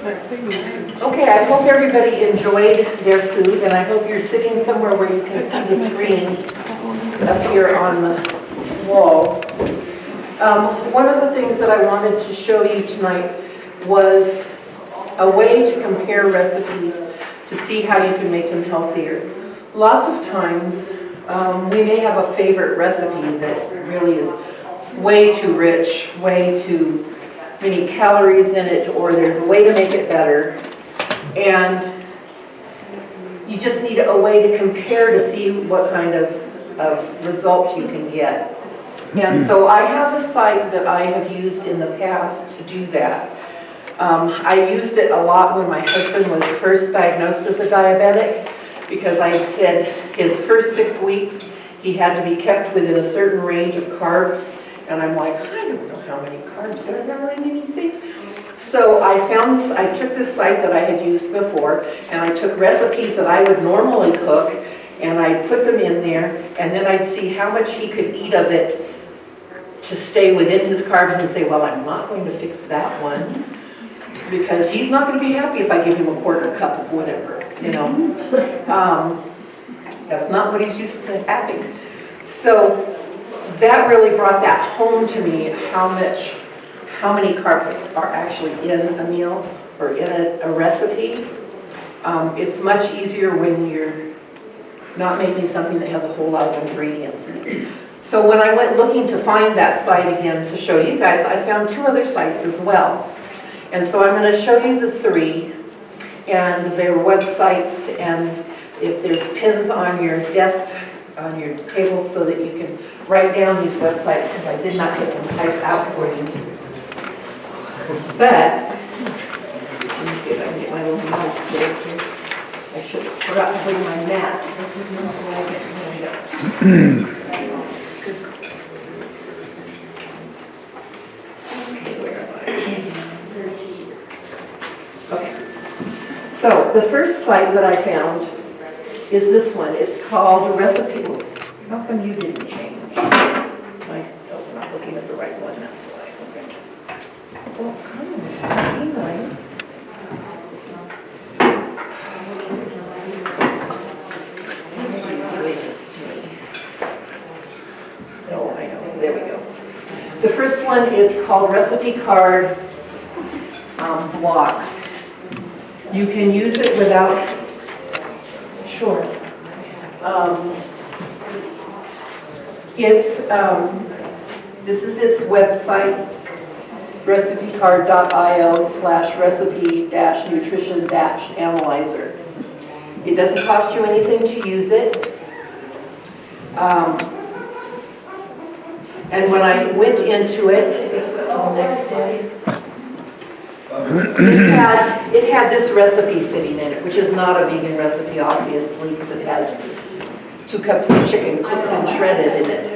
Okay, I hope everybody enjoyed their food, and I hope you're sitting somewhere where you can see the screen up here on the wall. One of the things that I wanted to show you tonight was a way to compare recipes to see how you can make them healthier. Lots of times, we may have a favorite recipe that really is way too rich, way too many calories in it, or there's a way to make it better, and you just need a way to compare to see what kind of results you can get. And so I have a site that I have used in the past to do that. I used it a lot when my husband was first diagnosed as a diabetic, because I had said his first 6 weeks he had to be kept within a certain range of carbs, and I'm like, I don't know how many carbs there are in anything. So I took this site that I had used before, and I took recipes that I would normally cook, and I put them in there, and then I'd see how much he could eat of it to stay within his carbs, and say, well, I'm not going to fix that one, because he's not going to be happy if I give him a quarter cup of whatever, you know. That's not what he's used to having. So that really brought that home to me, how many carbs are actually in a meal or in a recipe. It's much easier when you're not making something that has a whole lot of ingredients in it. So when I went looking to find that site again to show you guys, I found 2 other sites as well. And so I'm going to show you the 3 and their websites, and if there's pins on your desk, on your table, so that you can write down these websites, because I did not get them typed out for you. But, let me see if I can get my little mouse here. I should have forgotten to bring my mat. Okay, where am I? Okay. So, the first site that I found is this one. It's called Recipe. Oops. How come you didn't change? I'm not looking at the right one, that's why. Okay. Well, come on, be nice. Oh, I know. There we go. The first one is called Recipe Card Blocks. You can use it without. Sure. This is its website, recipecard.io/recipe-nutrition-analyzer. It doesn't cost you anything to use it. And when I went into it, next slide, it had this recipe sitting in it, which is not a vegan recipe, obviously, because it has 2 cups of chicken cooked and shredded in it.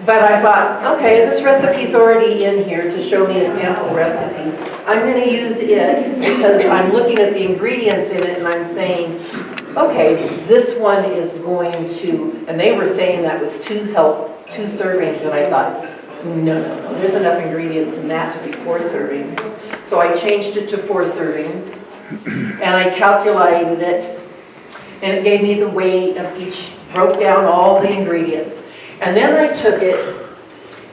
But I thought, okay, this recipe's already in here to show me a sample recipe. I'm going to use it because I'm looking at the ingredients in it and I'm saying, okay, this one is going to, and they were saying that was 2 servings, and I thought, no, there's enough ingredients in that to be 4 servings. So I changed it to 4 servings, and I calculated it, and it gave me the weight of each, broke down all the ingredients. And then I took it,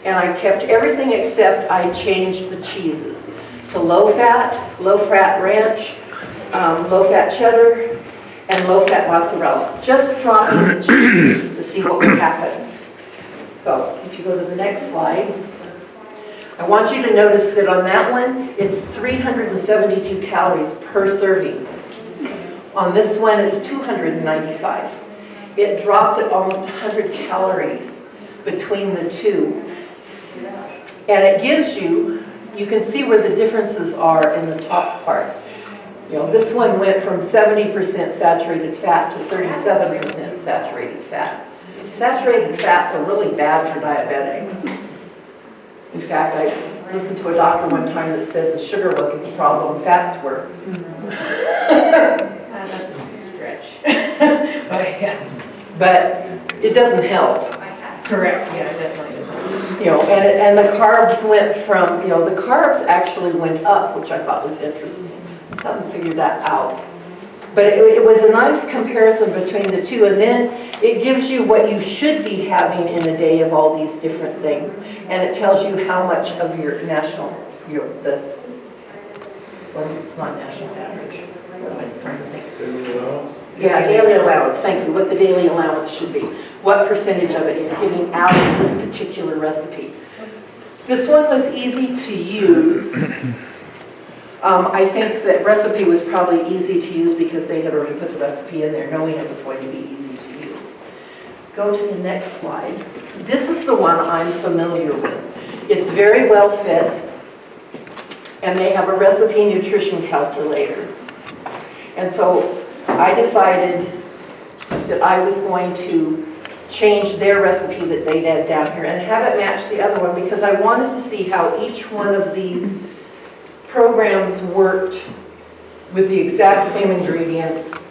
and I kept everything except I changed the cheeses to low-fat ranch, low-fat cheddar, and low-fat mozzarella. Just dropping the cheese to see what would happen. So if you go to the next slide, I want you to notice that on that one, it's 372 calories per serving. On this one, it's 295. It dropped at almost 100 calories between the 2. And it gives you can see where the differences are in the top part. You know, this one went from 70% saturated fat to 37% saturated fat. Saturated fats are really bad for diabetics. In fact, I listened to a doctor one time that said the sugar wasn't the problem, fats were. That's a stretch. But it doesn't help. Correct, yeah, definitely doesn't. You know, and the carbs went from, you know, the carbs actually went up, which I thought was interesting. So I haven't figured that out. But it was a nice comparison between the two, and then it gives you what you should be having in a day of all these different things, and it tells you how much of your national, it's not national average. What am I trying to think? Daily allowance? Yeah, daily allowance, thank you, what the daily allowance should be. What percentage of it you're getting out of this particular recipe. This one was easy to use. I think that recipe was probably easy to use because they had already put the recipe in there knowing it was going to be easy to use. Go to the next slide. This is the one I'm familiar with. It's very well fit, and they have a recipe nutrition calculator. And so I decided that I was going to change their recipe that they had down here and have it match the other one because I wanted to see how each one of these programs worked with the exact same ingredients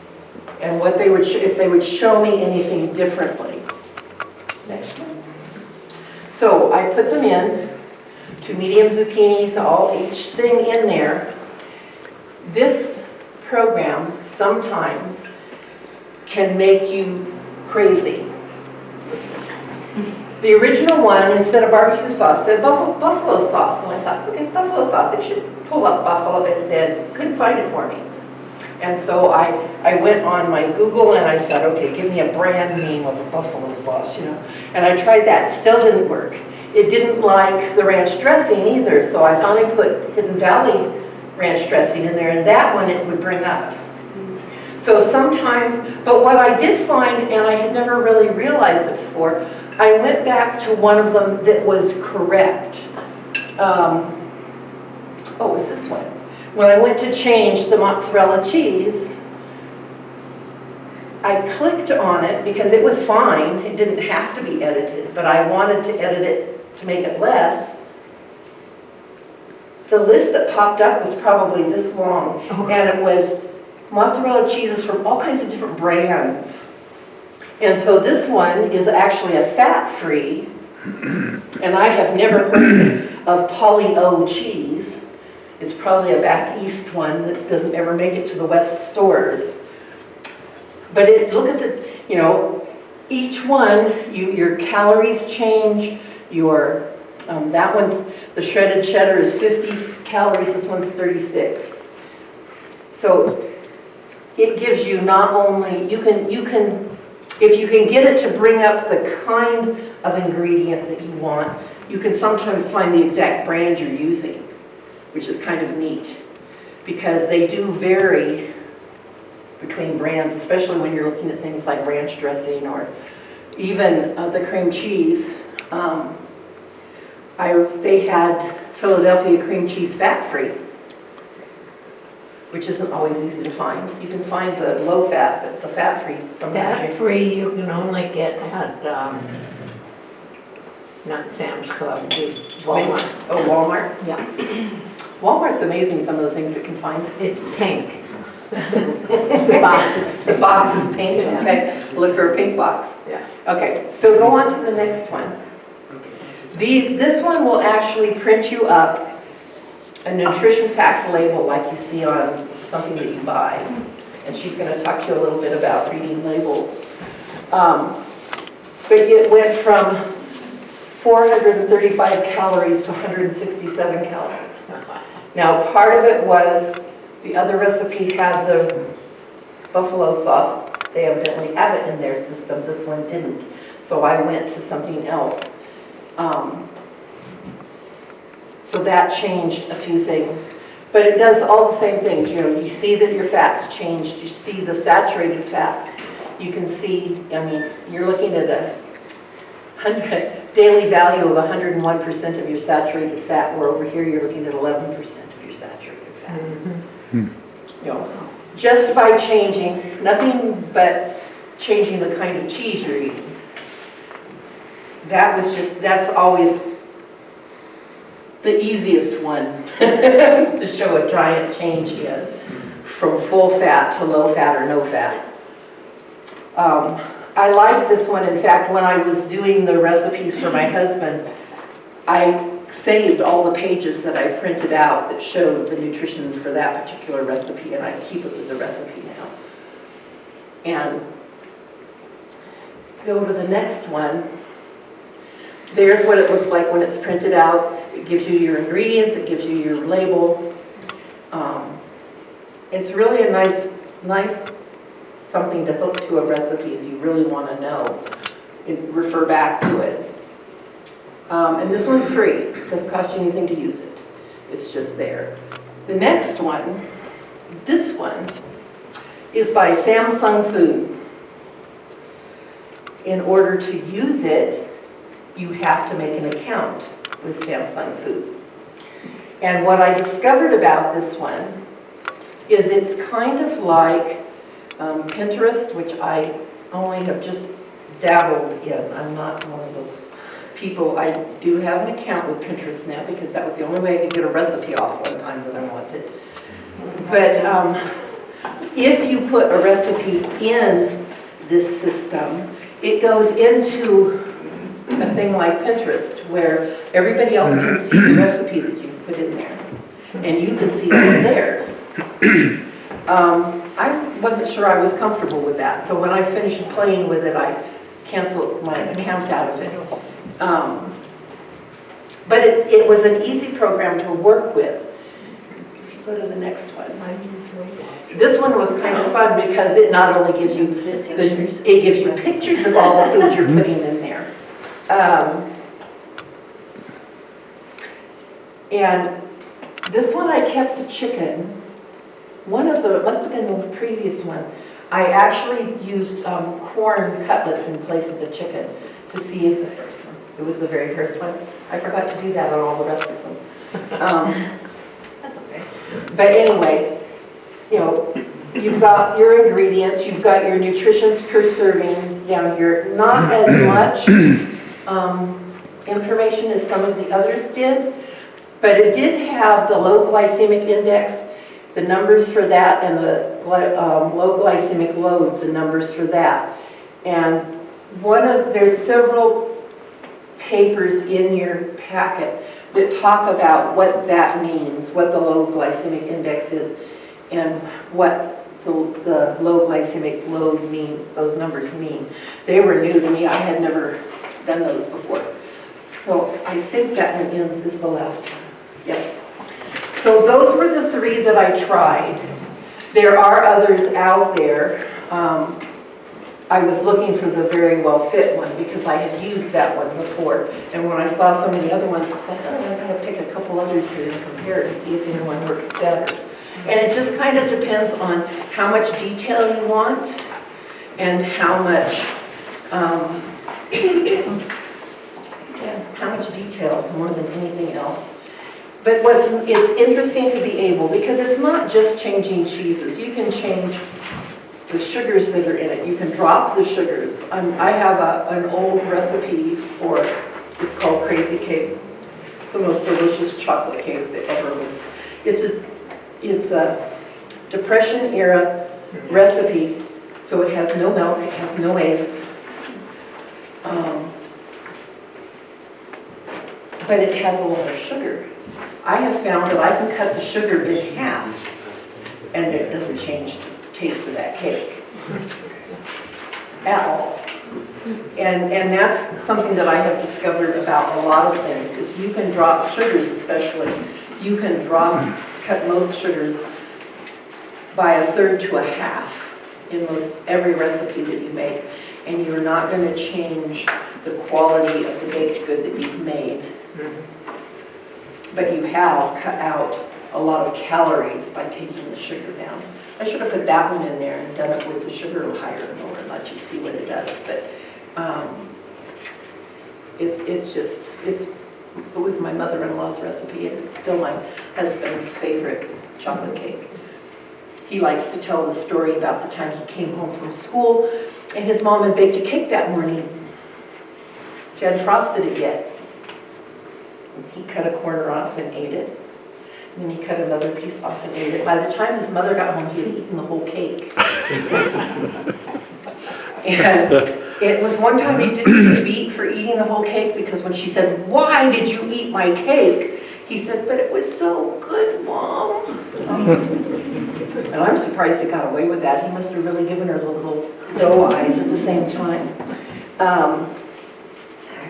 and what they would if they would show me anything differently. Next one. So I put them in, 2 medium zucchinis, each thing in there. This program sometimes can make you crazy. The original one, instead of barbecue sauce, said buffalo sauce. And I thought, okay, buffalo sauce. It should pull up buffalo. It said, couldn't find it for me. And so I went on my Google and I said, okay, give me a brand name of a buffalo sauce, you know. And I tried that. Still didn't work. It didn't like the ranch dressing either. So I finally put Hidden Valley ranch dressing in there, and that one it would bring up. So sometimes, but what I did find, and I had never really realized it before, I went back to one of them that was correct. It was this one. When I went to change the mozzarella cheese, I clicked on it because it was fine. It didn't have to be edited, but I wanted to edit it to make it less. The list that popped up was probably this long, and it was mozzarella cheeses from all kinds of different brands. And so this one is actually a fat-free, and I have never heard of Polly-O cheese. It's probably a back east one that doesn't ever make it to the west stores. But look at the, you know, each one, your calories change, your, that one's, the shredded cheddar is 50 calories, this one's 36. So it gives you not only, you can, if you can get it to bring up the kind of ingredient that you want, you can sometimes find the exact brand you're using, which is kind of neat, because they do vary between brands, especially when you're looking at things like ranch dressing or even the cream cheese. They had Philadelphia cream cheese fat-free, which isn't always easy to find. You can find the low fat, but the fat-free sometimes. Fat-free you can only get at, not Sam's Club, Walmart. Oh, Walmart? Yeah. Walmart's amazing, some of the things it can find. It's pink. The box is pink, Yeah. okay. Look for a pink box. Yeah. Okay, so go on to the next one. This one will actually print you up a nutrition fact label like you see on something that you buy. And she's going to talk to you a little bit about reading labels. But it went from 435 calories to 167 calories. Now, part of it was the other recipe had the buffalo sauce. They evidently have it in their system. This one didn't. So I went to something else. So that changed a few things. But it does all the same things. You know, you see that your fats changed. You see the saturated fats. You can see, I mean, you're looking at a daily value of 101% of your saturated fat, where over here you're looking at 11% of your saturated fat. Mm-hmm. You know, just by changing, nothing but changing the kind of cheese you're eating. That's always the easiest one to show a giant change in, from full fat to low fat or no fat. I like this one. In fact, when I was doing the recipes for my husband, I saved all the pages that I printed out that showed the nutrition for that particular recipe, and I keep it with the recipe now. And go to the next one. There's what it looks like when it's printed out. It gives you your ingredients, it gives you your label. It's really a nice something to hook to a recipe if you really want to know. Refer back to it. And this one's free. It doesn't cost you anything to use it. It's just there. The next one, this one, is by Samsung Food. In order to use it, you have to make an account with Samsung Food. And what I discovered about this one is it's kind of like Pinterest, which I only have just dabbled in. I'm not one of those people. I do have an account with Pinterest now because that was the only way I could get a recipe off one time that I wanted. But if you put a recipe in this system, it goes into a thing like Pinterest where everybody else can see the recipe that you've put in there. And you can see all of theirs. I wasn't sure I was comfortable with that, so when I finished playing with it, I canceled my account out of it. But it was an easy program to work with. If you go to the next one. This one was kind of fun because it not only gives you it gives you pictures of all the food you're putting in there. And this one I kept the chicken. One of the, it must have been the previous one, I actually used corn cutlets in place of the chicken to see the first one. It was the very first one. I forgot to do that on all the rest of them. That's okay. But anyway, you know, you've got your ingredients, you've got your nutritions per servings down here. Not as much information as some of the others did, but it did have the low glycemic index, the numbers for that, and the low glycemic load, the numbers for that. And there's several papers in your packet that talk about what that means, what the low glycemic index is, and what the low glycemic load means, those numbers mean. They were new to me. I had never done those before. So I think that one ends is the last one. Yep. So those were the three that I tried. There are others out there. I was looking for the very well fit one because I had used that one before. And when I saw so many other ones, I said, oh, I'm going to pick a couple others here and compare it and see if anyone works better. And it just kind of depends on how much detail you want and how much, how much detail more than anything else. But it's interesting to be able, because it's not just changing cheeses. You can change the sugars that are in it. You can drop the sugars. I have an old recipe for, it's called Crazy Cake. It's the most delicious chocolate cake that ever was. It's a Depression era recipe, so it has no milk, it has no eggs. But it has a lot of sugar. I have found that I can cut the sugar in half and it doesn't change the taste of that cake at all. And that's something that I have discovered about a lot of things, is you can drop sugars especially. You can cut most sugars by a third to a half in most every recipe that you make, and you're not going to change the quality of the baked good that you've made. But you have cut out a lot of calories by taking the sugar down. I should have put that one in there and done it with the sugar a little higher and lower and let you see what it does. But it was my mother-in-law's recipe, and it's still my husband's favorite chocolate cake. He likes to tell the story about the time he came home from school and his mom had baked a cake that morning. She hadn't frosted it yet. He cut a corner off and ate it. And then he cut another piece off and ate it. By the time his mother got home, he had eaten the whole cake. And It was one time he didn't get beat for eating the whole cake because when she said, "Why did you eat my cake?" He said, "But it was so good, Mom." And I'm surprised he got away with that. He must have really given her the little doe eyes at the same time.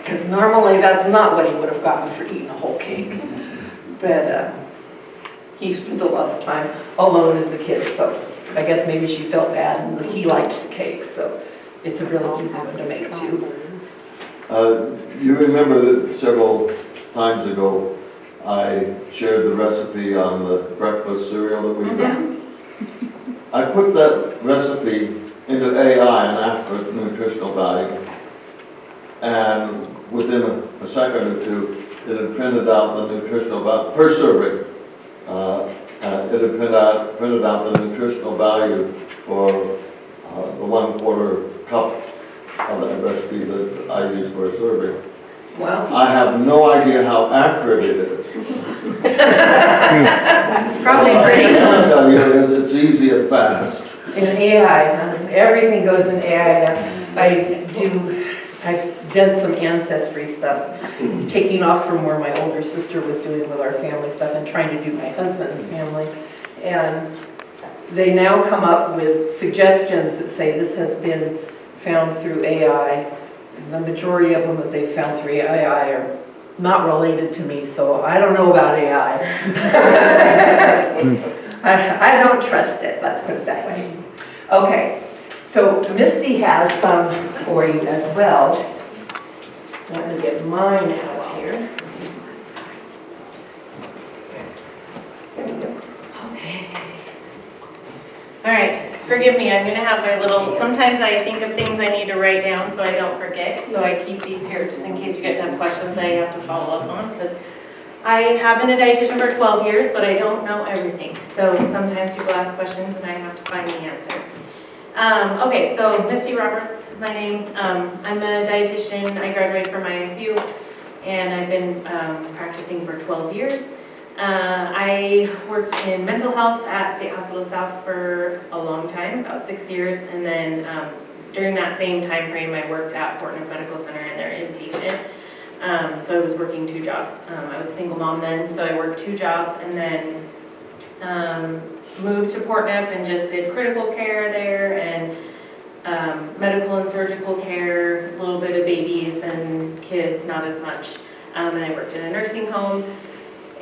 Because normally that's not what he would have gotten for eating a whole cake. But he spent a lot of time alone as a kid, so I guess maybe she felt bad and he liked the cake, so it's a really easy one to make too. You remember that several times ago I shared the recipe on the breakfast cereal that we done. I put that recipe into AI and asked for nutritional value, and within a second or two it had printed out the nutritional value per serving. It had printed out the nutritional value for the 1/4 cup of that recipe that I use for a serving. Wow. I have no idea how accurate it is. It's probably pretty What I can close. tell you is it's easy and fast. In AI, everything goes in AI now. I've done some ancestry stuff, taking off from where my older sister was doing with our family stuff and trying to do my husband's family. And they now come up with suggestions that say this has been found through AI. And the majority of them that they found through AI are not related to me, so I don't know about AI. I don't trust it, let's put it that way. Okay, so Misty has some for you as well. I'm going to get mine out here. Okay. All right, forgive me, I'm gonna have my little, sometimes I think of things I need to write down so I don't forget, so I keep these here just in case you guys have questions I have to follow up on, because I have been a dietitian for 12 years, but I don't know everything, so sometimes people ask questions and I have to find the answer. Okay, so Misty Roberts is my name. I'm a dietitian. I graduated from ISU, and I've been practicing for 12 years. I worked in mental health at State Hospital South for a long time, about 6 years, and then during that same time frame, I worked at Portneuf Medical Center in their inpatient. So I was working 2 jobs. I was a single mom then, so I worked 2 jobs, and then moved to Portneuf and just did critical care there and medical and surgical care, a little bit of babies and kids, not as much. And I worked in a nursing home.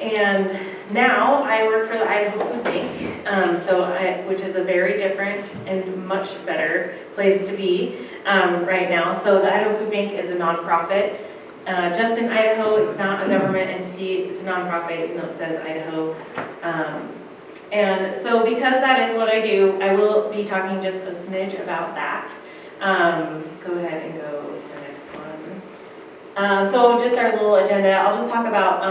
And now I work for the Idaho Food Bank, which is a very different and much better place to be right now. So the Idaho Food Bank is a nonprofit. Just in Idaho, it's not a government entity, it's a nonprofit, even though it says Idaho. And so because that is what I do, I will be talking just a smidge about that. Go ahead and go to the next one. So just our little agenda, I'll just talk about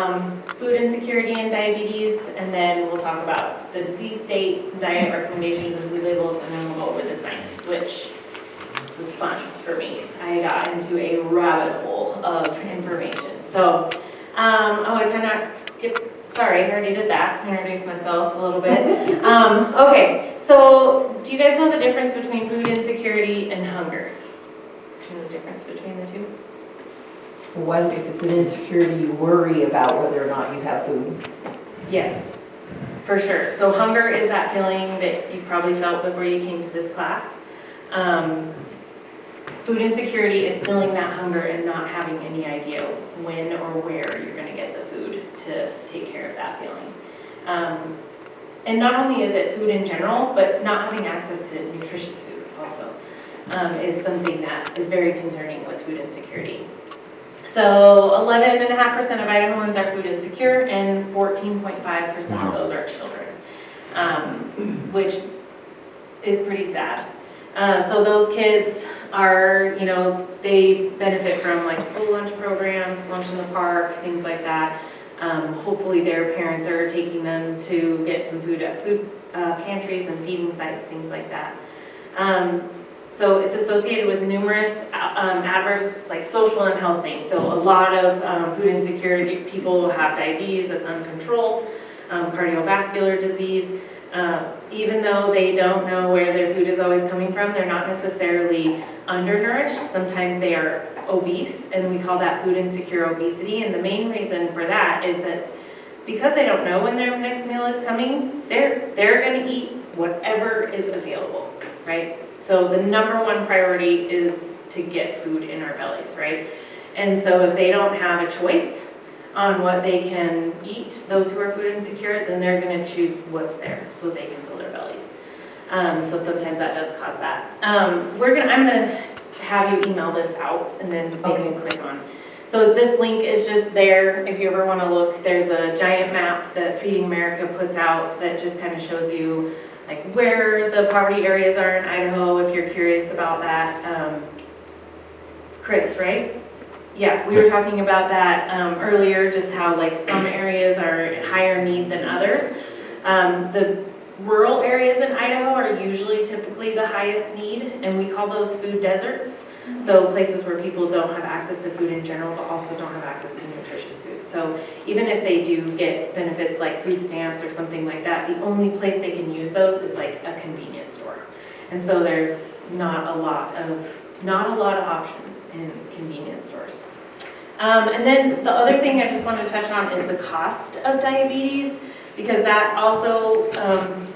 food insecurity and diabetes, and then we'll talk about the disease states, diet recommendations, and food labels, and then we'll go over the science, which was fun for me. I got into a rabbit hole of information. So, I kind of skipped. Sorry, I already did that. I introduced myself a little bit. Okay, so do you guys know the difference between food insecurity and hunger? Do you know the difference between the two? One, if it's an insecurity, you worry about whether or not you have food. Yes, for sure. So hunger is that feeling that you probably felt before you came to this class. Food insecurity is feeling that hunger and not having any idea when or where you're going to get the food to take care of that feeling. And not only is it food in general, but not having access to nutritious food also is something that is very concerning with food insecurity. So 11.5% of Idahoans are food insecure, and 14.5% of those are children, which is pretty sad. So those kids are, they benefit from like school lunch programs, lunch in the park, things like that. Hopefully their parents are taking them to get some food at food pantries and feeding sites, things like that. So it's associated with numerous adverse, like social and health things. So a lot of food insecurity people have diabetes that's uncontrolled, cardiovascular disease, Even though they don't know where their food is always coming from, they're not necessarily undernourished. Sometimes they are obese, and we call that food insecure obesity. And the main reason for that is that because they don't know when their next meal is coming, they're going to eat whatever is available, right? So the number one priority is to get food in our bellies, right? And so if they don't have a choice on what they can eat, those who are food insecure, then they're going to choose what's there so they can fill their bellies. So sometimes that does cause that. I'm going to have you email this out, and then you can click on. So this link is just there if you ever want to look. There's a giant map that Feeding America puts out that just kind of shows you like where the poverty areas are in Idaho if you're curious about that. Chris, right? Yeah, we were talking about that earlier, just how like some areas are higher need than others. The rural areas in Idaho are usually typically the highest need, and we call those food deserts. So places where people don't have access to food in general, but also don't have access to nutritious food. So even if they do get benefits like food stamps or something like that, the only place they can use those is like a convenience store. And so there's not a lot of options in convenience stores. And then the other thing I just wanted to touch on is the cost of diabetes, because that also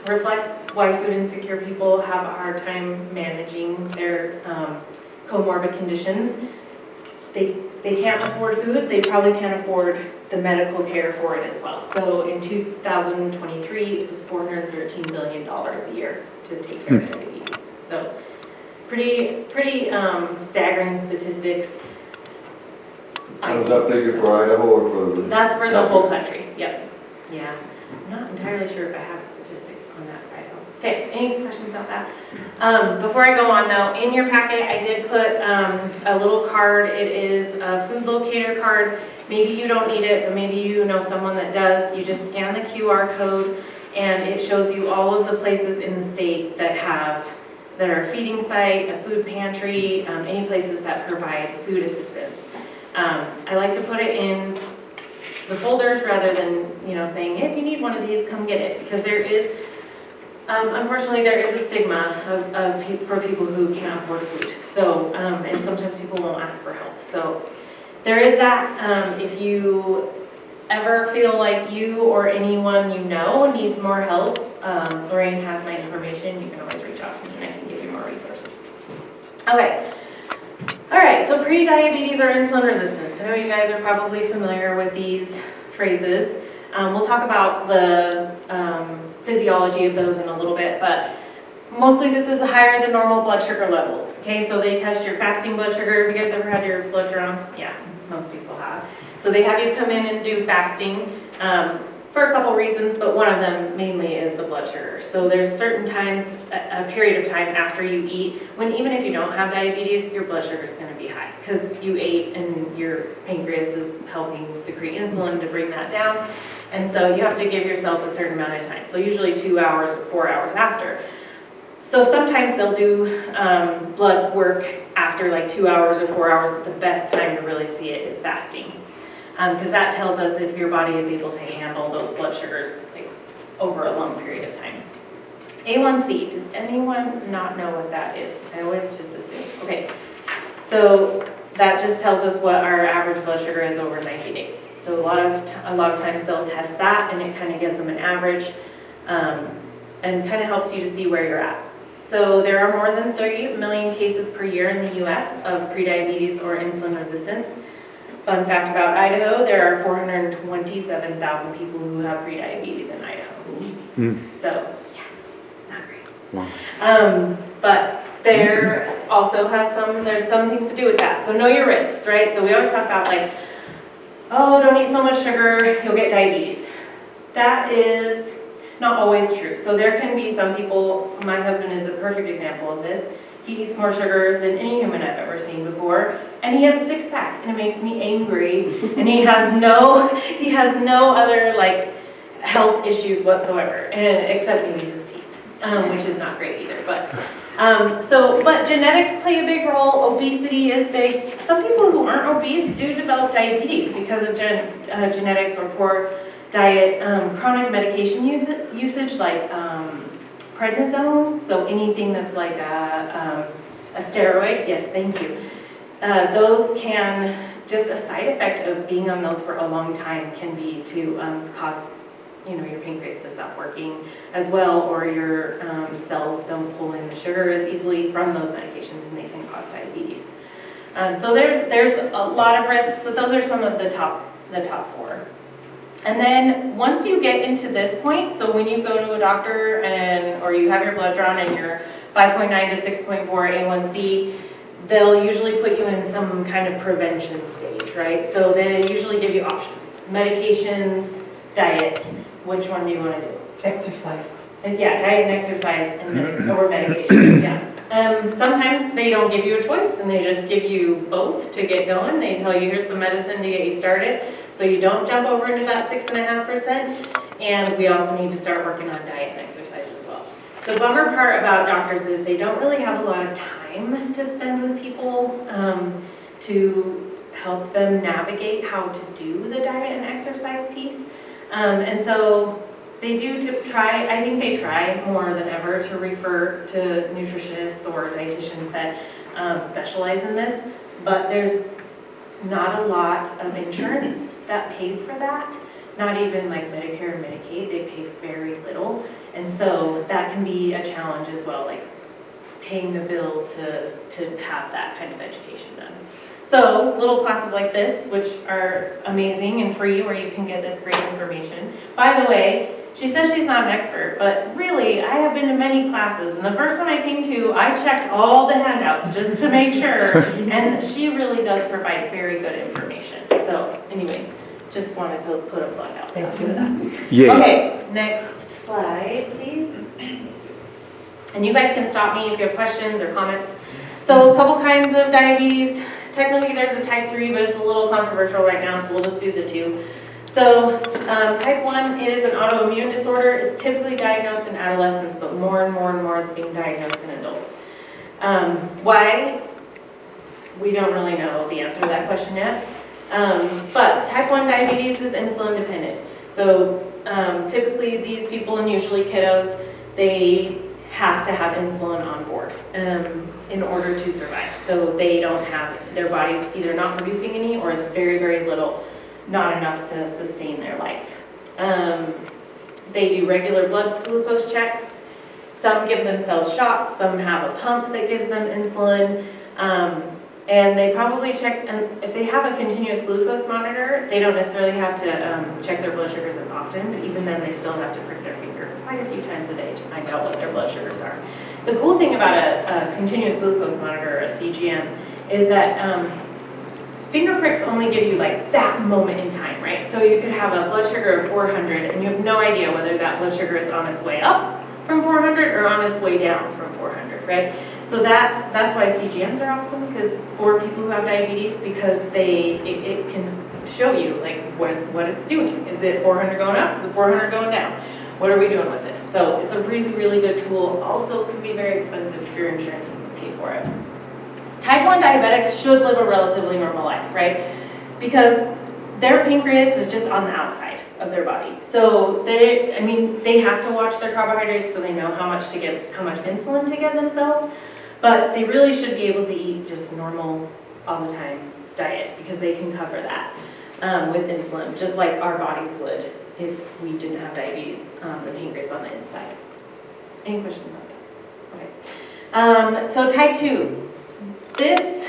reflects why food insecure people have a hard time managing their comorbid conditions. They can't afford food, they probably can't afford the medical care for it as well. So in 2023, it was $413 billion a year to take care of diabetes. So pretty staggering statistics. Was that figure for Idaho or for the? That's for the whole country, yep. Yeah, I'm not entirely sure if I have statistics on that for Idaho. Okay, any questions about that? Before I go on though, in your packet I did put a little card. It is a food locator card. Maybe you don't need it, but maybe you know someone that does. You just scan the QR code and it shows you all of the places in the state that are a feeding site, a food pantry, any places that provide food assistance. I like to put it in the folders rather than, saying, hey, if you need one of these, come get it. Because there is, unfortunately, there is a stigma for people who can't afford food. So, and sometimes people won't ask for help. So there is that. If you ever feel like you or anyone you know needs more help, Lorraine has my information. You can always reach out to me and I can give you more resources. Okay. All right, so pre-diabetes or insulin resistance. I know you guys are probably familiar with these phrases. We'll talk about the physiology of those in a little bit, but mostly this is higher than normal blood sugar levels. Okay, so they test your fasting blood sugar. Have you guys ever had your blood drawn? Yeah, most people have. So they have you come in and do fasting for a couple reasons, but one of them mainly is the blood sugar. So there's certain times, a period of time after you eat, when even if you don't have diabetes, your blood sugar is going to be high because you ate and your pancreas is helping secrete insulin to bring that down. And so you have to give yourself a certain amount of time. So usually 2 hours or 4 hours after. So sometimes they'll do blood work after like 2 hours or 4 hours, but the best time to really see it is fasting. Because that tells us if your body is able to handle those blood sugars like over a long period of time. A1C, does anyone not know what that is? I always just assume. Okay, so that just tells us what our average blood sugar is over 90 days. So a lot of times they'll test that and it kind of gives them an average and kind of helps you to see where you're at. So there are more than 30 million cases per year in the US of prediabetes or insulin resistance. Fun fact about Idaho, there are 427,000 people who have prediabetes in Idaho. So, yeah, not great. Wow. But there also there's some things to do with that. So know your risks, right? So we always talk about like, oh, don't eat so much sugar, you'll get diabetes. That is not always true. So there can be some people, my husband is a perfect example of this. He eats more sugar than any human I've ever seen before, and he has a six-pack, and it makes me angry. And he has no other like health issues whatsoever, except maybe his teeth, which is not great either. But but genetics play a big role. Obesity is big. Some people who aren't obese do develop diabetes because of genetics or poor diet, chronic medication usage like prednisone, so anything that's like a steroid, yes, thank you. Those can, just a side effect of being on those for a long time can be to cause, your pancreas to stop working as well, or your cells don't pull in the sugar as easily from those medications, and they can cause diabetes. So there's a lot of risks, but those are some of the top 4. And then once you get into this point, so when you go to a doctor or you have your blood drawn and you're 5.9 to 6.4 A1C, they'll usually put you in some kind of prevention stage, right? So they usually give you options: medications, diet. Which one do you want to do? Exercise. Yeah, diet and exercise, or medications. Yeah. Sometimes they don't give you a choice, and they just give you both to get going. They tell you, here's some medicine to get you started, so you don't jump over into that 6.5%. And we also need to start working on diet and exercise as well. The bummer part about doctors is they don't really have a lot of time to spend with people to help them navigate how to do the diet and exercise piece. And so they I think they try more than ever to refer to nutritionists or dietitians that specialize in this, but there's not a lot of insurance that pays for that. Not even like Medicare and Medicaid, they pay very little. And so that can be a challenge as well, like paying the bill to have that kind of education done. So little classes like this, which are amazing and free, where you can get this great information. By the way, she says she's not an expert, but really, I have been to many classes, and the first one I came to, I checked all the handouts just to make sure, and she really does provide very good information. So anyway, just wanted to put a plug out there. Thank you for that. Yay. Okay, next slide, please. And you guys can stop me if you have questions or comments. So a couple kinds of diabetes. Technically there's a type 3, but it's a little controversial right now, so we'll just do the 2. So type 1 is an autoimmune disorder. It's typically diagnosed in adolescents, but more and more is being diagnosed in adults. Why? We don't really know the answer to that question yet. But type 1 diabetes is insulin dependent. So typically these people, and usually kiddos, they have to have insulin on board in order to survive. So they don't have, their body's either not producing any, or it's very, very little, not enough to sustain their life. They do regular blood glucose checks. Some give themselves shots, some have a pump that gives them insulin. And they probably check, and if they have a continuous glucose monitor, they don't necessarily have to check their blood sugars as often, but even then they still have to prick their finger quite a few times a day to find out what their blood sugars are. The cool thing about a continuous glucose monitor, or a CGM, is that finger pricks only give you like that moment in time, right? So you could have a blood sugar of 400 and you have no idea whether that blood sugar is on its way up from 400 or on its way down from 400, right? So that's why CGMs are awesome, because for people who have diabetes, because it can show you like what it's doing. Is it 400 going up? Is it 400 going down? What are we doing with this? So it's a really, really good tool. Also can be very expensive if your insurance doesn't pay for it. Type 1 diabetics should live a relatively normal life, right? Because their pancreas is just on the outside of their body. So they have to watch their carbohydrates so they know how much insulin to give themselves. But they really should be able to eat just normal, all the time diet, because they can cover that with insulin, just like our bodies would if we didn't have diabetes, the pancreas on the inside. Any questions about that? Okay. So type 2. This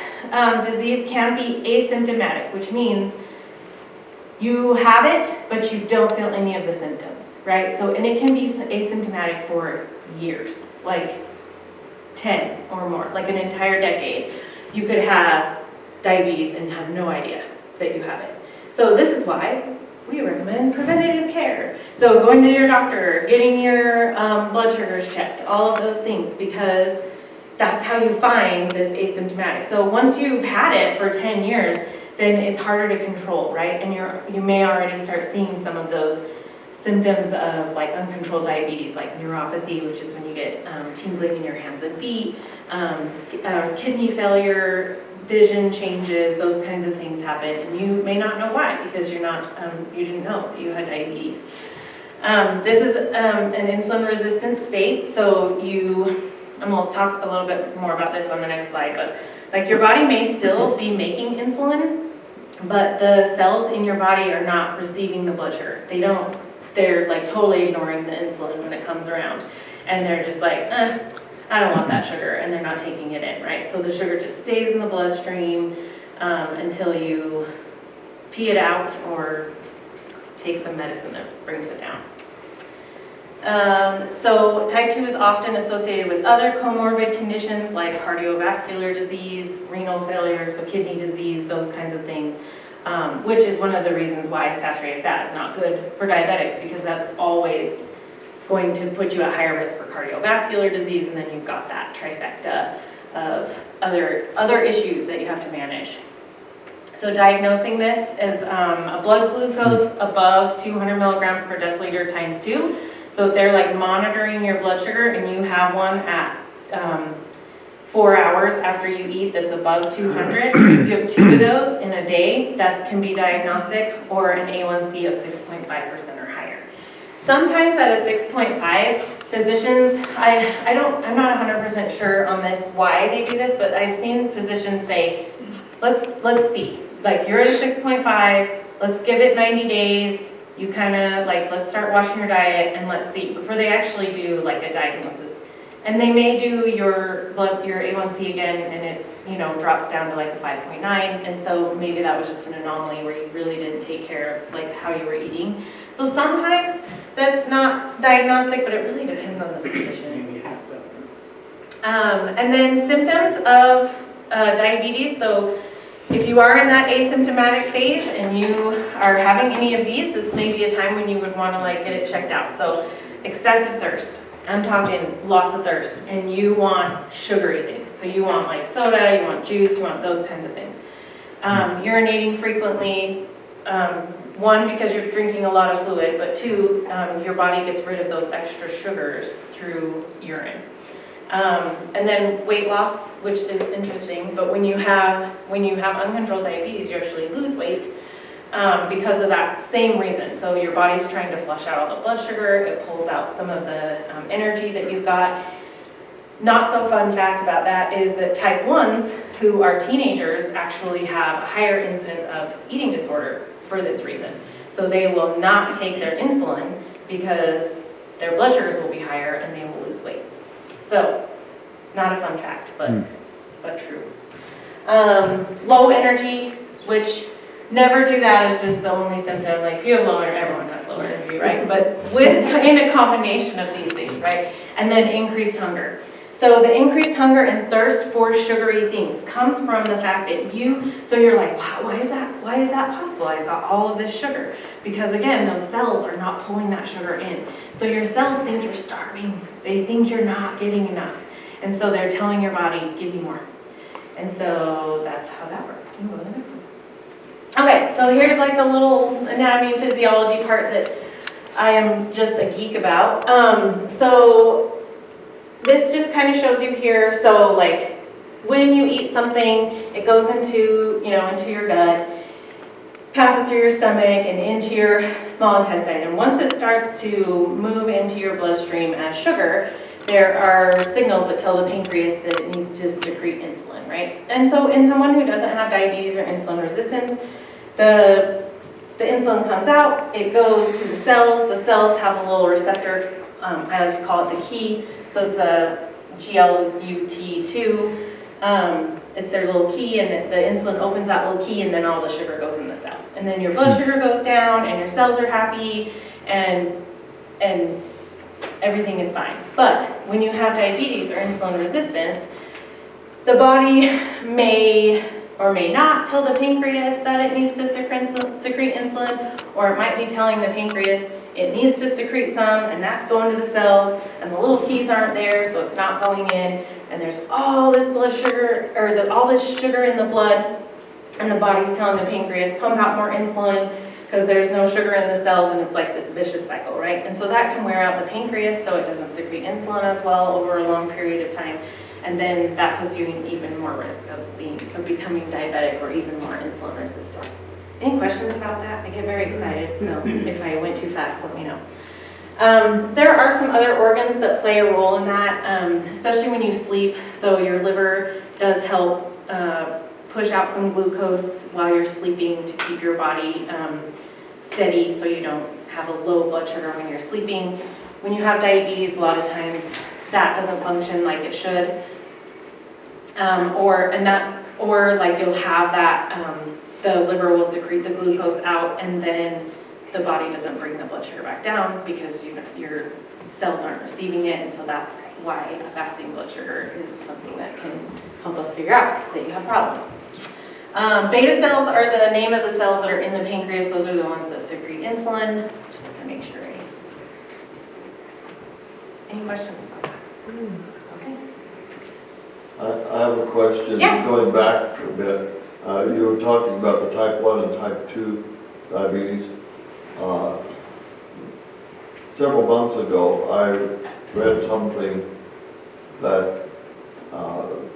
disease can be asymptomatic, which means you have it, but you don't feel any of the symptoms, right? So, and it can be asymptomatic for years, like 10 or more, like an entire decade. You could have diabetes and have no idea that you have it. So this is why we recommend preventative care. So going to your doctor, getting your blood sugars checked, all of those things, because that's how you find this asymptomatic. So once you've had it for 10 years, then it's harder to control, right? And you may already start seeing some of those symptoms of like uncontrolled diabetes, like neuropathy, which is when you get tingling in your hands and feet, kidney failure, vision changes, those kinds of things happen, and you may not know why, because you're not, you didn't know that you had diabetes. This is an insulin-resistant state, so and we'll talk a little bit more about this on the next slide, but like your body may still be making insulin, but the cells in your body are not receiving the blood sugar. They're like totally ignoring the insulin when it comes around. And they're just like, I don't want that sugar, and they're not taking it in, right? So the sugar just stays in the bloodstream until you pee it out or take some medicine that brings it down. So type 2 is often associated with other comorbid conditions like cardiovascular disease, renal failure, so kidney disease, those kinds of things, which is one of the reasons why saturated fat is not good for diabetics, because that's always going to put you at higher risk for cardiovascular disease, and then you've got that trifecta of other issues that you have to manage. So diagnosing this is a blood glucose above 200 milligrams per deciliter times 2. So if they're like monitoring your blood sugar and you have one at 4 hours after you eat that's above 200, if you have 2 of those in a day, that can be diagnostic, or an A1C of 6.5% or higher. Sometimes at a 6.5, physicians, I'm not 100% sure on this, why they do this, but I've seen physicians say, let's see, like you're at a 6.5, let's give it 90 days, you kind of like, let's start watching your diet and let's see, before they actually do like a diagnosis. And they may do your A1C again, and it, drops down to like a 5.9, and so maybe that was just an anomaly where you really didn't take care of like how you were eating. So sometimes that's not diagnostic, but it really depends on the physician. And then symptoms of diabetes. So if you are in that asymptomatic phase and you are having any of these, this may be a time when you would want to like get it checked out. So excessive thirst. I'm talking lots of thirst, and you want sugary things. So you want like soda, you want juice, you want those kinds of things. Urinating frequently, 1, because you're drinking a lot of fluid, but 2, your body gets rid of those extra sugars through urine. And then weight loss, which is interesting, but when you have uncontrolled diabetes, you actually lose weight. Because of that same reason. So your body's trying to flush out all the blood sugar, it pulls out some of the energy that you've got. Not so fun fact about that is that type 1s, who are teenagers, actually have a higher incidence of eating disorder for this reason. So they will not take their insulin because their blood sugars will be higher and they will lose weight. So, not a fun fact, but true. Low energy, which never do that as just the only symptom. Like if you have low energy, everyone has low energy, right? But in a combination of these things, right? And then increased hunger. So the increased hunger and thirst for sugary things comes from the fact that you're like, wow, why is that possible? I've got all of this sugar. Because again, those cells are not pulling that sugar in. So your cells think you're starving. They think you're not getting enough. And so they're telling your body, give me more. And so that's how that works. Okay, so here's like the little anatomy and physiology part that I am just a geek about. So this just kind of shows you here, so like when you eat something, it goes into your gut, passes through your stomach and into your small intestine. And once it starts to move into your bloodstream as sugar, there are signals that tell the pancreas that it needs to secrete insulin, right? And so in someone who doesn't have diabetes or insulin resistance, the insulin comes out, it goes to the cells. The cells have a little receptor, I like to call it the key. So it's a GLUT2. It's their little key, and the insulin opens that little key, and then all the sugar goes in the cell. And then your blood sugar goes down, and your cells are happy, and everything is fine. But when you have diabetes or insulin resistance, the body may or may not tell the pancreas that it needs to secrete insulin, or it might be telling the pancreas it needs to secrete some, and that's going to the cells, and the little keys aren't there, so it's not going in, and there's all this blood sugar, or all this sugar in the blood, and the body's telling the pancreas, pump out more insulin, because there's no sugar in the cells, and it's like this vicious cycle, right? And so that can wear out the pancreas, so it doesn't secrete insulin as well over a long period of time. And then that puts you in even more risk of becoming diabetic or even more insulin resistant. Any questions about that? I get very excited, so if I went too fast, let me know. There are some other organs that play a role in that, especially when you sleep. So your liver does help push out some glucose while you're sleeping to keep your body steady so you don't have a low blood sugar when you're sleeping. When you have diabetes, a lot of times that doesn't function like it should. Or like you'll have that, the liver will secrete the glucose out and then the body doesn't bring the blood sugar back down because your cells aren't receiving it, and so that's why a fasting blood sugar is something that can help us figure out that you have problems. Beta cells are the name of the cells that are in the pancreas. Those are the ones that secrete insulin. Just to make sure. Any questions about that? Okay. I have a question. Yeah. Going back a bit, you were talking about the type 1 and type 2 diabetes. Several months ago, I read something that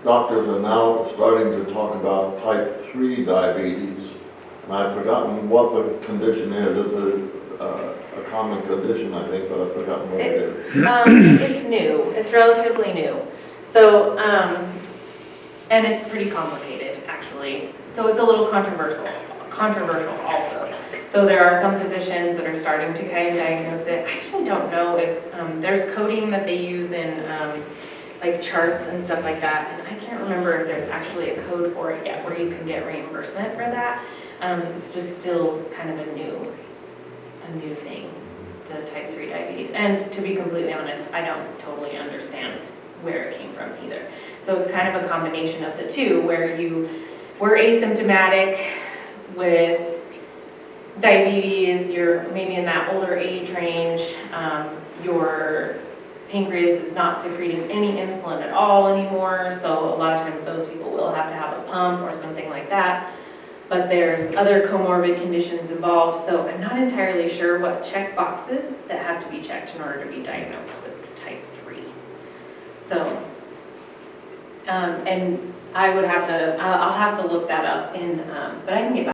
doctors are now starting to talk about type 3 diabetes. And I've forgotten what the condition is. It's a common condition, I think, but I've forgotten what it is. It's new. It's relatively new. So, and it's pretty complicated, actually. So it's a little controversial also. So there are some physicians that are starting to kind of diagnose it. I actually don't know if there's coding that they use in like charts and stuff like that. And I can't remember if there's actually a code for it yet where you can get reimbursement for that. It's just still kind of a new thing, the type 3 diabetes. And to be completely honest, I don't totally understand where it came from either. So it's kind of a combination of the two, where you were asymptomatic with diabetes, you're maybe in that older age range, your pancreas is not secreting any insulin at all anymore, so a lot of times those people will have to have a pump or something like that. But there's other comorbid conditions involved, so I'm not entirely sure what check boxes that have to be checked in order to be diagnosed with type 3. So, and I would have to, I'll have to look that up but I can get back